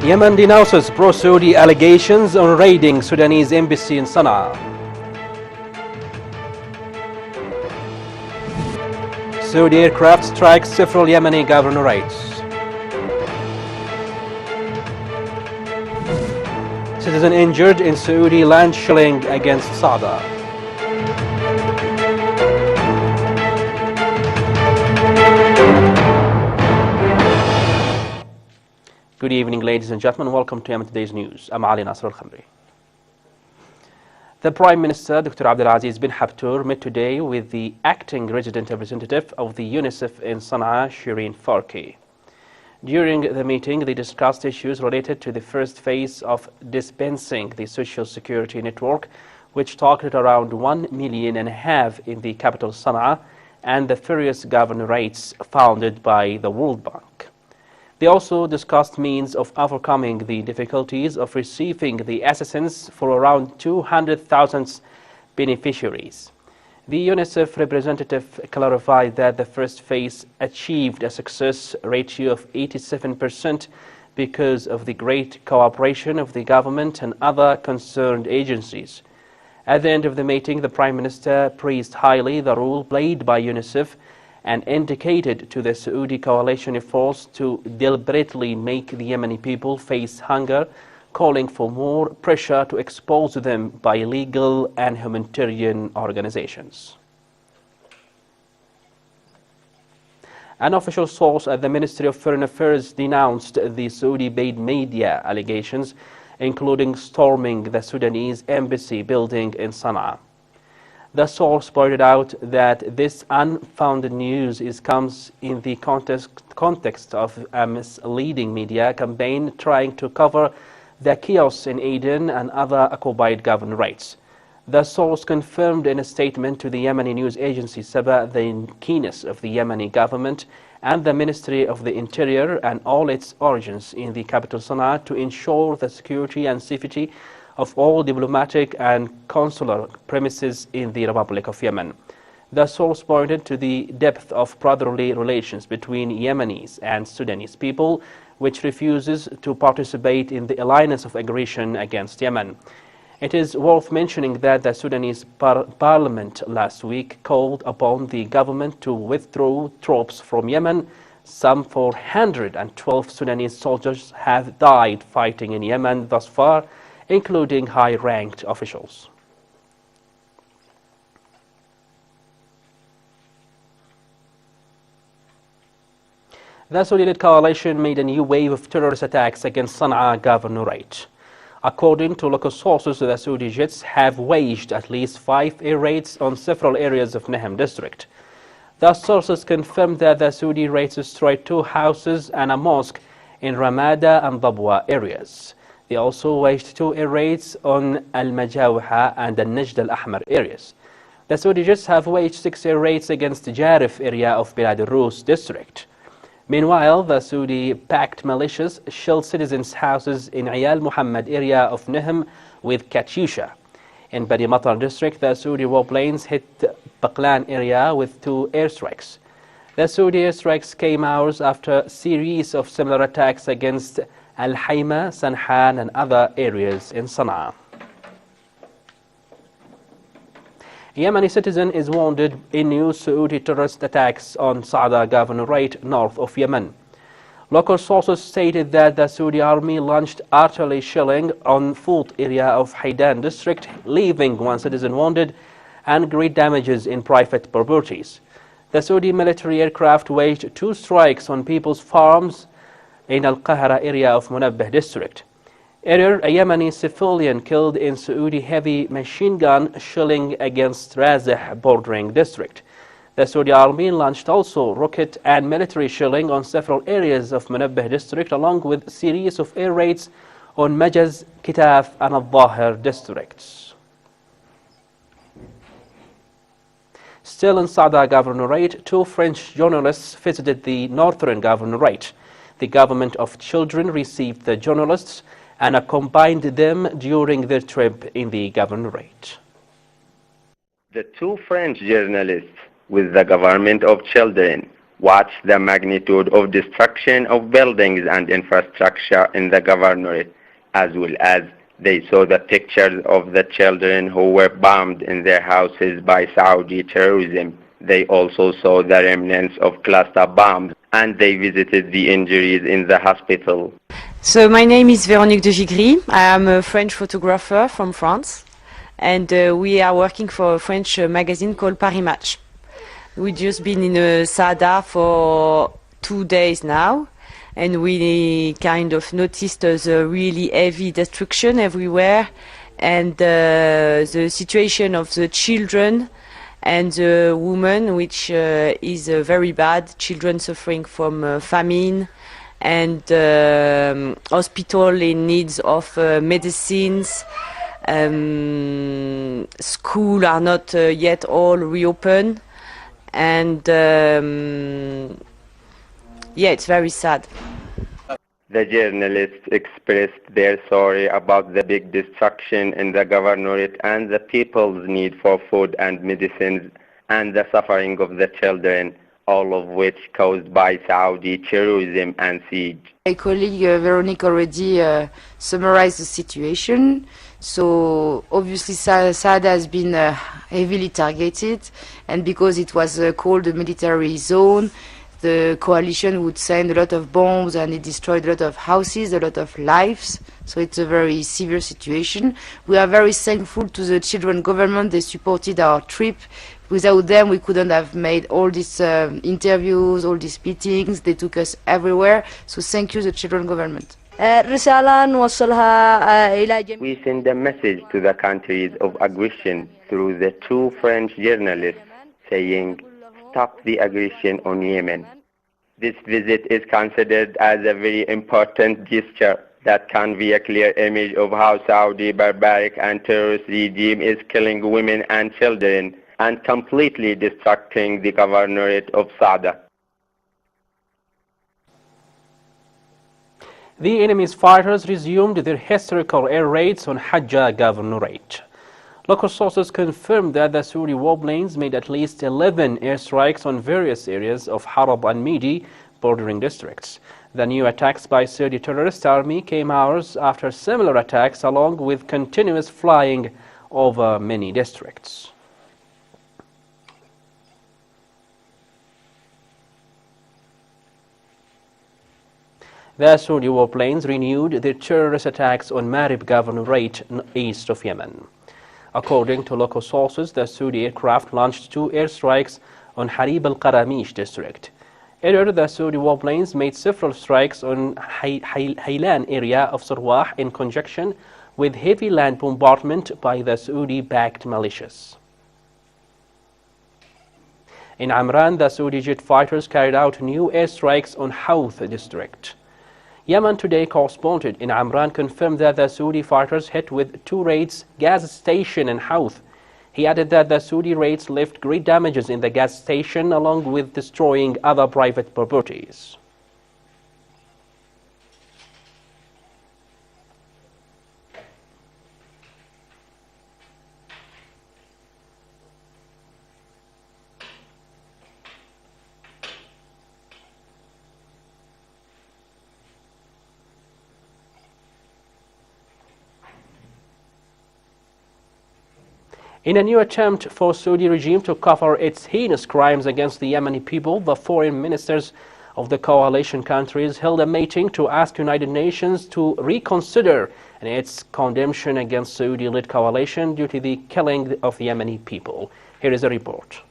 Yemen denounces pro-Saudi allegations on raiding Sudanese embassy in Sana'a. Saudi aircraft strikes several Yemeni governorates. Citizen injured in Saudi land shelling against Saada. Good evening, ladies and gentlemen. Welcome to Yemen Today's News. I'm Ali Nasr al-Khamri. The Prime Minister, Dr. Abdulaziz bin Habtour, met today with the acting resident representative of the UNICEF in Sana'a, Shireen Farki. During the meeting, they discussed issues related to the first phase of dispensing the social security network, which targeted around 1.5 million in the capital Sana'a, and the various governorates founded by the World Bank. They also discussed means of overcoming the difficulties of receiving the assistance for around 200,000 beneficiaries. The UNICEF representative clarified that the first phase achieved a success ratio of 87% because of the great cooperation of the government and other concerned agencies. At the end of the meeting, the Prime Minister praised highly the role played by UNICEF and indicated to the Saudi coalition efforts to deliberately make the Yemeni people face hunger, calling for more pressure to expose them by legal and humanitarian organizations. An official source at the Ministry of Foreign Affairs denounced the Saudi-paid media allegations, including storming the Sudanese embassy building in Sana'a. The source pointed out that this unfounded news comes in the context of a misleading media campaign trying to cover the chaos in Aden and other occupied governorates. The source confirmed in a statement to the Yemeni news agency Saba the keenness of the Yemeni government and the Ministry of the Interior and all its organs in the capital Sana'a to ensure the security and safety of all diplomatic and consular premises in the Republic of Yemen. The source pointed to the depth of brotherly relations between Yemenis and Sudanese people, which refuses to participate in the alliance of aggression against Yemen. It is worth mentioning that the Sudanese parliament last week called upon the government to withdraw troops from Yemen. Some 412 Sudanese soldiers have died fighting in Yemen thus far, including high-ranked officials. The Saudi-led coalition made a new wave of terrorist attacks against Sana'a governorate. According to local sources, the Saudi jets have waged at least 5 air raids on several areas of Nehem district. The sources confirmed that the Saudi raids destroyed 2 houses and a mosque in Ramada and Dabwa areas. They also waged 2 air raids on Al-Majawha and the Najd al-Ahmar areas. The Saudi jets have waged 6 air raids against the Jarif area of Bilad al-Rus district. Meanwhile, the Saudi-backed militias shelled citizens' houses in Ayal Muhammad area of Nehem with Katyusha. In Badi Matar district, the Saudi warplanes hit Baqlan area with 2 airstrikes. The Saudi airstrikes came hours after a series of similar attacks against Al-Hayma, Sanhan and other areas in Sana'a. A Yemeni citizen is wounded in new Saudi terrorist attacks on Saada governorate north of Yemen. Local sources stated that the Saudi army launched artillery shelling on Fult area of Haidan district, leaving 1 citizen wounded and great damages in private properties. The Saudi military aircraft waged 2 strikes on people's farms in Al-Qahra area of Munabbih district. Earlier, a Yemeni civilian killed in Saudi heavy machine gun shelling against Razeh bordering district. The Saudi army launched also rocket and military shelling on several areas of Munabbih district along with a series of air raids on Majaz, Kitaf and Al-Dhahir districts. Still in Saada governorate, 2 French journalists visited the northern governorate. The government of children received the journalists and accompanied them during their trip in the governorate. The 2 French journalists with the government of children watched the magnitude of destruction of buildings and infrastructure in the governorate, as well as they saw the pictures of the children who were bombed in their houses by Saudi terrorism. They also saw the remnants of cluster bombs, and they visited the injuries in the hospital. So my name is Véronique de Gigry. I am a French photographer from France, and we are working for a French magazine called Paris Match. We've just been in Saada for 2 days now, and we kind of noticed the really heavy destruction everywhere, and the situation of the children and the women, which is very bad. Children suffering from famine, and hospital in needs of medicines. School are not yet all reopened, and yeah, it's very sad. The journalists expressed their sorry about the big destruction in the governorate and the people's need for food and medicines and the suffering of the children, all of which caused by Saudi terrorism and siege. My colleague Véronique already summarized the situation. So obviously Saada has been heavily targeted, and because it was called a military zone, the coalition would send a lot of bombs, and it destroyed a lot of houses, a lot of lives. So it's a very severe situation. We are very thankful to the children government. They supported our trip. Without them, we couldn't have made all these interviews, all these meetings. They took us everywhere. So thank you, the children government. We send a message to the countries of aggression through the 2 French journalists saying, stop the aggression on Yemen. This visit is considered as a very important gesture that can be a clear image of how Saudi barbaric and terrorist regime is killing women and children and completely destructing the governorate of Saada. The enemy's fighters resumed their historical air raids on Hajjah governorate. Local sources confirmed that the Saudi warplanes made at least 11 airstrikes on various areas of Harab and Midi bordering districts. The new attacks by Saudi terrorist army came hours after similar attacks, along with continuous flying over many districts. The Saudi warplanes renewed their terrorist attacks on Marib governorate east of Yemen. According to local sources, the Saudi aircraft launched 2 airstrikes on Harib al-Qaramish district. Earlier, the Saudi warplanes made several strikes on Haylan area of Sarwah in conjunction with heavy land bombardment by the Saudi-backed militias. In Amran, the Saudi jet fighters carried out new airstrikes on Houth district. Yemen Today correspondent in Amran confirmed that the Saudi fighters hit with 2 raids gas station in Houth. He added that the Saudi raids left great damages in the gas station, along with destroying other private properties. In a new attempt for Saudi regime to cover its heinous crimes against the Yemeni people, the foreign ministers of the coalition countries held a meeting to ask United Nations to reconsider its condemnation against Saudi-led coalition due to the killing of Yemeni people. Here is a report.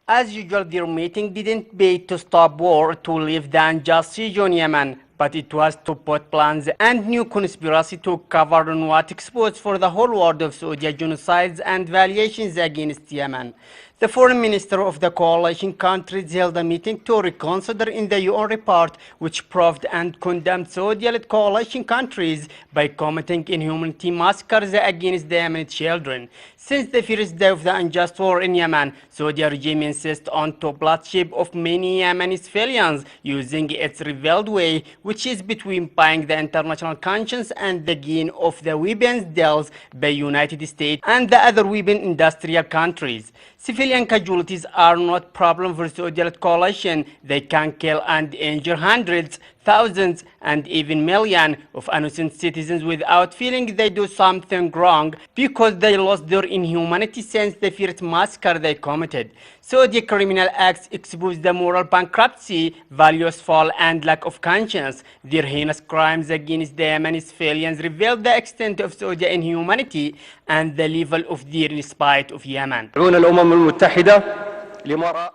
As usual, their meeting didn't bait to stop war, to live the unjust siege on Yemen, but it was to put plans and new conspiracy to cover on what exposed for the whole world of Saudi genocides and violations against Yemen. The foreign minister of the coalition countries held a meeting to reconsider in the UN report, which proved and condemned Saudi-led coalition countries by committing inhumanity massacres against the Yemeni children. Since the first day of the unjust war in Yemen, Saudi regime insists on the bloodshed of many Yemeni civilians using its revealed way, which is between buying the international conscience and the gain of the weapons deals by United States and the other weapon industrial countries. Civilian casualties are not a problem for Saudi-led coalition. They can kill and injure hundreds, thousands, and even millions of innocent citizens without feeling they do something wrong because they lost their inhumanity since the first massacre they committed. Saudi criminal acts expose the moral bankruptcy, values fall, and lack of conscience. Their heinous crimes against the Yemeni civilians reveal the extent of Saudi inhumanity and the level of their despite of Yemen.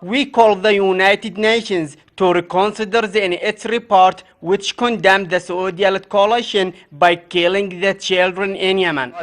We call the United Nations to reconsider in its report which condemned the Saudi-led coalition by killing the children in Yemen.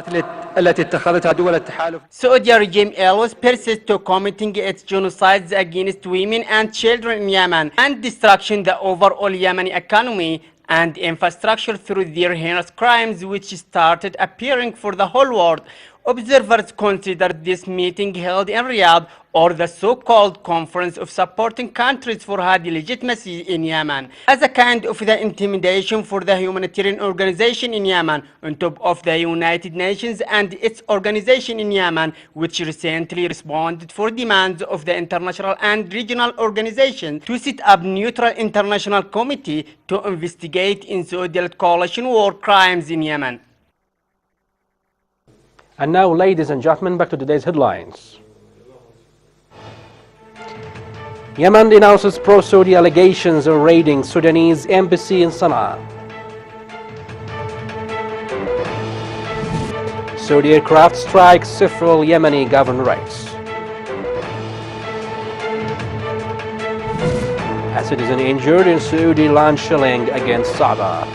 Saudi regime always persists to committing its genocides against women and children in Yemen and destruction the overall Yemeni economy and infrastructure through their heinous crimes which started appearing for the whole world. Observers consider this meeting held in Riyadh or the so-called Conference of Supporting Countries for Hadi Legitimacy in Yemen as a kind of the intimidation for the humanitarian organization in Yemen on top of the United Nations and its organization in Yemen, which recently responded for demands of the international and regional organizations to set up neutral international committee to investigate in Saudi-led coalition war crimes in Yemen. And now, ladies and gentlemen, back to today's headlines. Yemen denounces pro-Saudi allegations of raiding Sudanese embassy in Sana'a. Saudi aircraft strikes several Yemeni governorates. A citizen injured in Saudi land shelling against Saba.